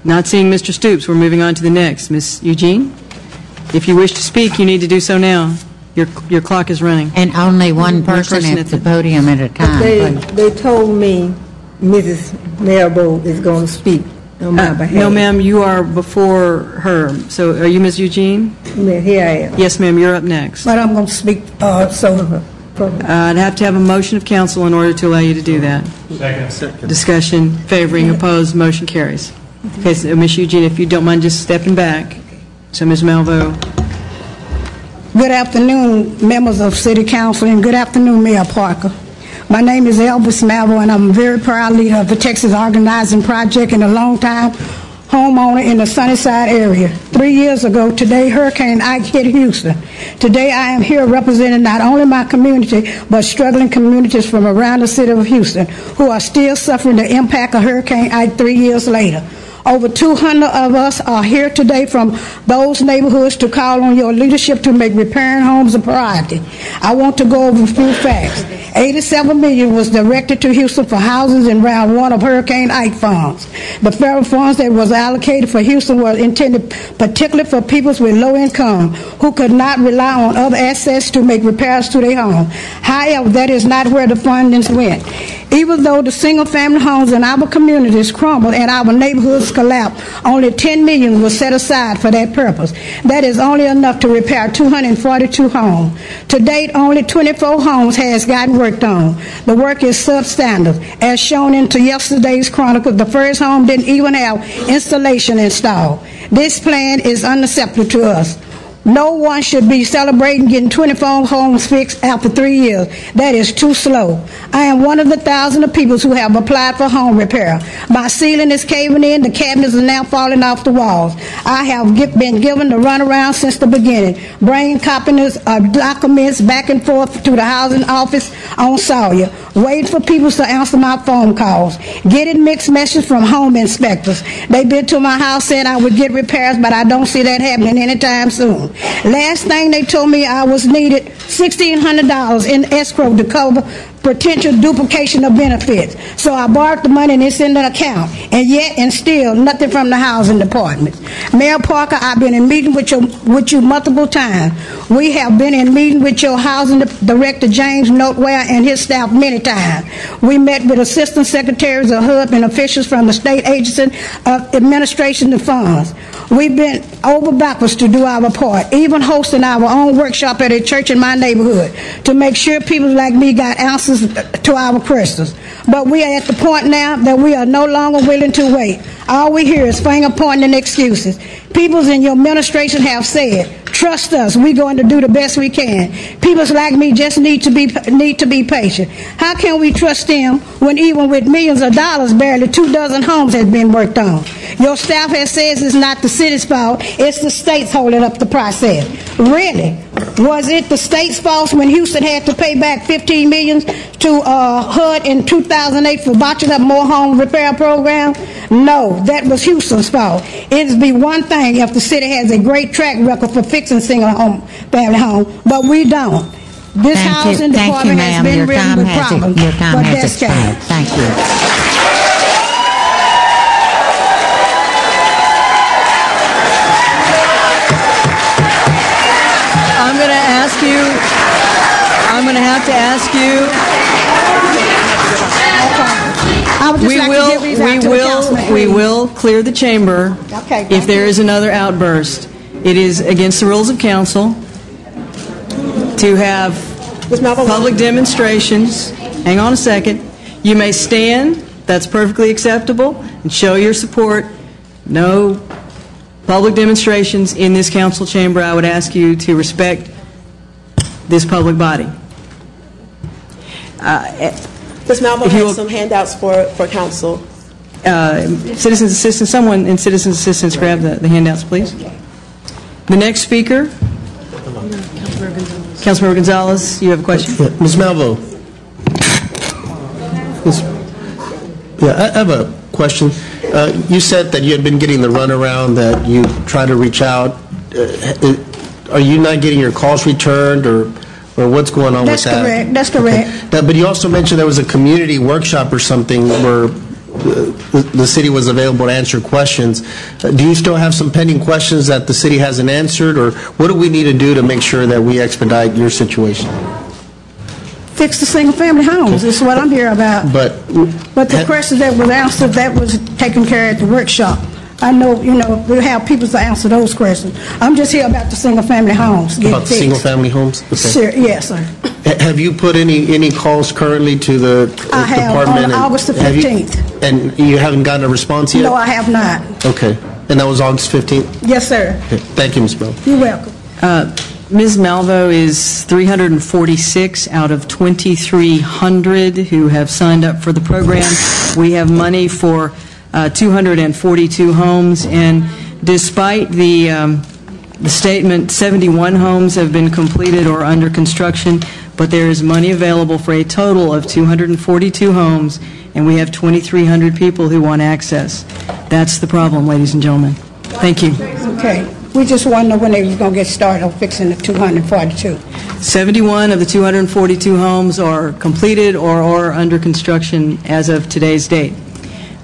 Not seeing Mr. Stoops, we're moving on to the next. Ms. Eugene, if you wish to speak, you need to do so now. Your clock is running. And only one person at the podium at a time. They told me Mrs. Marable is going to speak on my behalf. No, ma'am, you are before her. So are you Ms. Eugene? Yeah, here I am. Yes, ma'am, you're up next. But I'm going to speak I'd have to have a motion of council in order to allow you to do that. Second. Discussion, favoring, opposed, motion carries. Okay, so Ms. Eugene, if you don't mind just stepping back. So Ms. Malvo. Good afternoon, members of City Council, and good afternoon, Mayor Parker. My name is Elvis Malvo, and I'm a very proud leader of the Texas Organizing Project and a long-time homeowner in the Sunnyside area. 3 years ago today, Hurricane Ike hit Houston. Today, I am here representing not only my community, but struggling communities from around the city of Houston who are still suffering the impact of Hurricane Ike 3 years later. Over 200 of us are here today from those neighborhoods to call on your leadership to make repairing homes a priority. I want to go over a few facts. $87 million was directed to Houston for housing in round one of Hurricane Ike funds. The federal funds that was allocated for Houston were intended particularly for people with low income who could not rely on other assets to make repairs to their home. However, that is not where the fundings went. Even though the single-family homes in our communities crumbled and our neighborhoods collapsed, only $10 million was set aside for that purpose. That is only enough to repair 242 homes. To date, only 24 homes has gotten worked on. The work is substandard. As shown in yesterday's Chronicle, the first home didn't even have installation installed. This plan is unacceptable to us. No one should be celebrating getting 24 homes fixed after 3 years. That is too slow. I am one of the thousands of people who have applied for home repair. My ceiling is caving in. The cabinets are now falling off the walls. I have been given the runaround since the beginning, bringing copies of documents back and forth to the housing office on Sawyer, waiting for people to answer my phone calls, getting mixed messages from home inspectors. They've been to my house saying I would get repairs, but I don't see that happening anytime soon. Last thing they told me I was needed $1,600 in escrow to cover potential duplication of benefits. So I borrowed the money and it's in the account. And still nothing from the housing department. Mayor Parker, I've been in meeting with you multiple times. We have been in meeting with your housing director, James Noteware, and his staff many times. We met with assistant secretaries of HUB and officials from the state agency of administration of funds. We've been over backwards to do our part, even hosting our own workshop at a church in my neighborhood to make sure people like me got answers to our questions. But we are at the point now that we are no longer willing to wait. All we hear is finger pointing and excuses. People in your administration have said, trust us, we're going to do the best we can. People like me just need to be patient. How can we trust them when even with millions of dollars, barely 24 homes has been worked on? Your staff has said it's not the city's fault, it's the state's holding up the process. Really? Was it the state's fault when Houston had to pay back $15 million to HUD in 2008 for botching up more home repair program? No, that was Houston's fault. It'd be one thing if the city has a great track record for fixing single family homes, but we don't. This housing department has been ridden with problems for decades. Thank you. I'm going to have to ask you. We will clear the chamber if there is another outburst. It is against the rules of council to have public demonstrations. Hang on a second. You may stand. That's perfectly acceptable, and show your support. No public demonstrations in this council chamber. I would ask you to respect this public body. Ms. Malvo has some handouts for council. Citizens Assistance, someone in Citizens Assistance grab the handouts, please. The next speaker, Councilmember Gonzalez, you have a question? Yeah, Ms. Malvo. I have a question. You said that you had been getting the runaround, that you tried to reach out. Are you not getting your calls returned, or what's going on with that? That's correct. Okay. But you also mentioned there was a community workshop or something where the city was available to answer questions. Do you still have some pending questions that the city hasn't answered, or what do we need to do to make sure that we expedite your situation? Fix the single-family homes. This is what I'm here about. But the questions that was answered, that was taken care of at the workshop. I know, we have people to answer those questions. I'm just here about the single-family homes. About the single-family homes? Okay. Sure, yes, sir. Have you put any calls currently to the I have, department? on August the 15th. And you haven't gotten a response yet? No, I have not. Okay. And that was August 15th? Yes, sir. Okay. Thank you, Ms. Bell. You're welcome. Ms. Malvo is 346 out of 2,300 who have signed up for the program. We have money for 242 homes, and despite the statement 71 homes have been completed or under construction, but there is money available for a total of 242 homes, and we have 2,300 people who want access. That's the problem, ladies and gentlemen. Thank you. Okay. We just want to know when they was going to get started on fixing the 242. 71 of the 242 homes are completed or under construction as of today's date.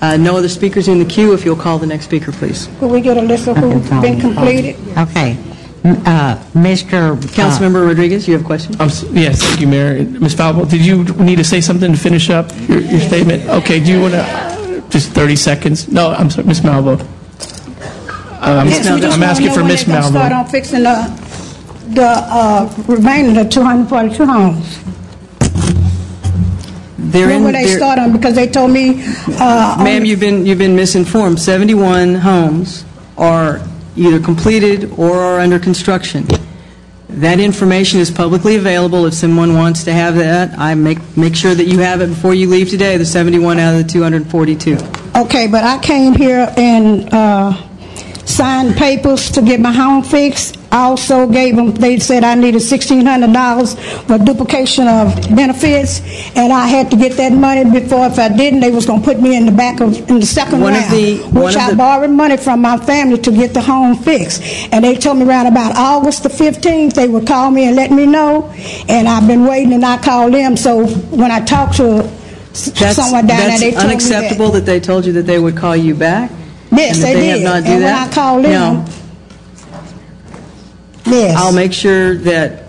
No other speakers in the queue. If you'll call the next speaker, please. Could we get a list of who's been completed? Okay. Mr. Councilmember Rodriguez, you have a question? Yes, thank you, Mayor. Ms. Falbo, did you need to say something to finish up your statement? Okay, do you want to, just 30 seconds? No, I'm sorry, Ms. Malvo. I'm asking for Ms. Malvo. Start on fixing the remaining of 242 homes. When will they start on? Because they told me... Ma'am, you've been misinformed. 71 homes are either completed or are under construction. That information is publicly available. If someone wants to have that, I make sure that you have it before you leave today, the 71 out of the 242. Okay, but I came here and signed papers to get my home fixed. I also gave them, they said I needed $1,600 for duplication of benefits, and I had to get that money before. If I didn't, they was going to put me in the second round, which I borrowed money from my family to get the home fixed. And they told me around about August the 15th, they would call me and let me know, and I've been waiting, and I called them. So when I talked to someone down there, they told me that. That's unacceptable that they told you that they would call you back? Yes, they did. Have not do and that? When I called them, yes. I'll make sure that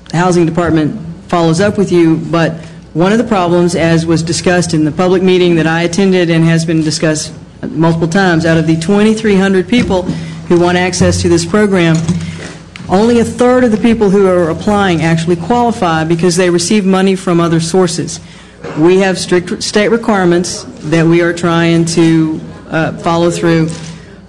the Housing Department follows up with you, but one of the problems, as was discussed in the public meeting that I attended and has been discussed multiple times, out of the 2,300 people who want access to this program, only a third of the people who are applying actually qualify because they receive money from other sources. We have strict state requirements that we are trying to follow through.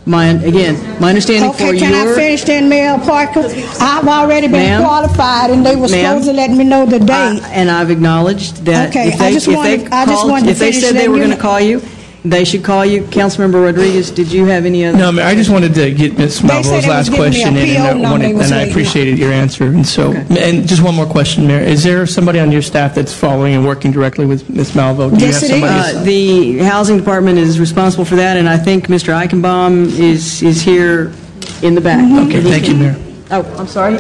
My understanding for your... Okay, can I finish then, Mayor Parker? I've already been qualified, and they were supposed to let me know the date. And I've acknowledged that if they said they were going to call you, they should call you. Councilmember Rodriguez, did you have any other... No, Mayor, I just wanted to get Ms. Malvo's last question in, and I appreciated your answer. And so, and just one more question, Mayor. Is there somebody on your staff that's following and working directly with Ms. Malvo? Do yes, you have somebody? The Housing Department is responsible for that, and I think Mr. Eichenbaum is here in the back. Mm-hmm. Okay, thank you, Mayor. Oh, I'm sorry.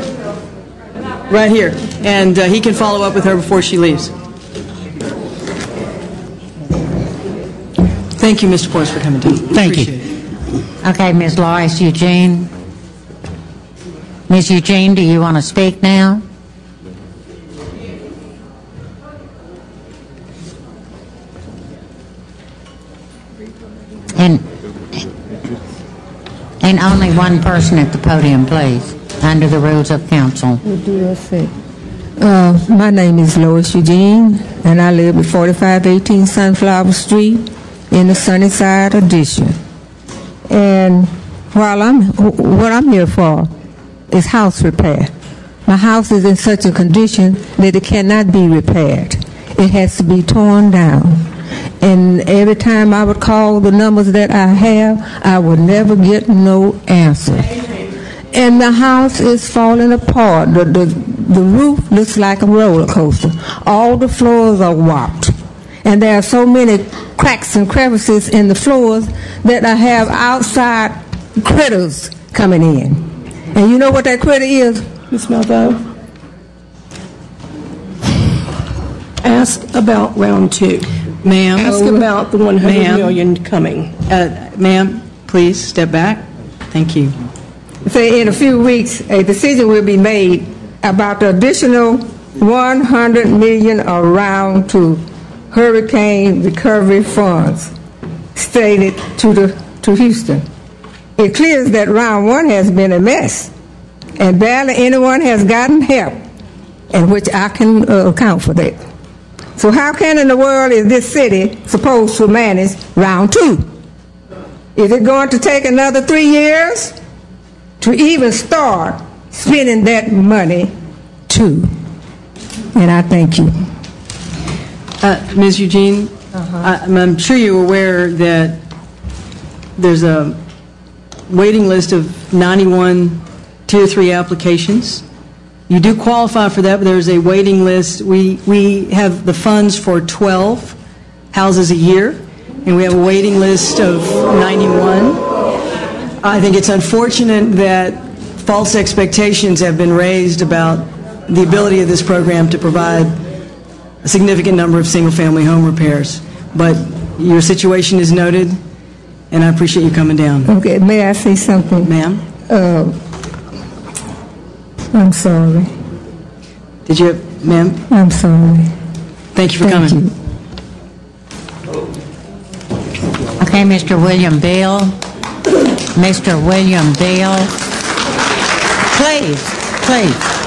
Right here. And he can follow up with her before she leaves. Thank you, Mr. Porras, for coming down. Thank you. Okay, Ms. Lois Eugene. Ms. Eugene, do you want to speak now? And only one person at the podium, please, under the rules of council. My name is Lois Eugene, and I live at 4518 Sunflower Street in the Sunnyside addition. And what I'm here for is house repair. My house is in such a condition that it cannot be repaired. It has to be torn down. And every time I would call the numbers that I have, I would never get no answer. And the house is falling apart. The roof looks like a roller coaster. All the floors are warped. And there are so many cracks and crevices in the floors that I have outside critters coming in. And you know what that critter is? Ms. Malvo, ask about round two. Ma'am. Ask about the 100 Ma'am. million coming. Ma'am, please step back. Thank you. Say in a few weeks, a decision will be made about the additional 100 million around to hurricane recovery funds stated to Houston. It clears that round one has been a mess, and barely anyone has gotten help, and which I can account for that. So how can in the world is this city supposed to manage round two? Is it going to take another 3 years to even start spending that money too? And I thank you. Ms. Eugene, I'm sure you're aware that there's a waiting list of 91 Tier 3 applications. You do qualify for that, but there's a waiting list. We have the funds for 12 houses a year, and we have a waiting list of 91. I think it's unfortunate that false expectations have been raised about the ability of this program to provide a significant number of single-family home repairs. But your situation is noted, and I appreciate you coming down. Okay, may I say something? Ma'am? I'm sorry. Did you, ma'am? I'm sorry. Thank you for coming. You. Okay, Mr. William Bell. Mr. William Bell. Please, please.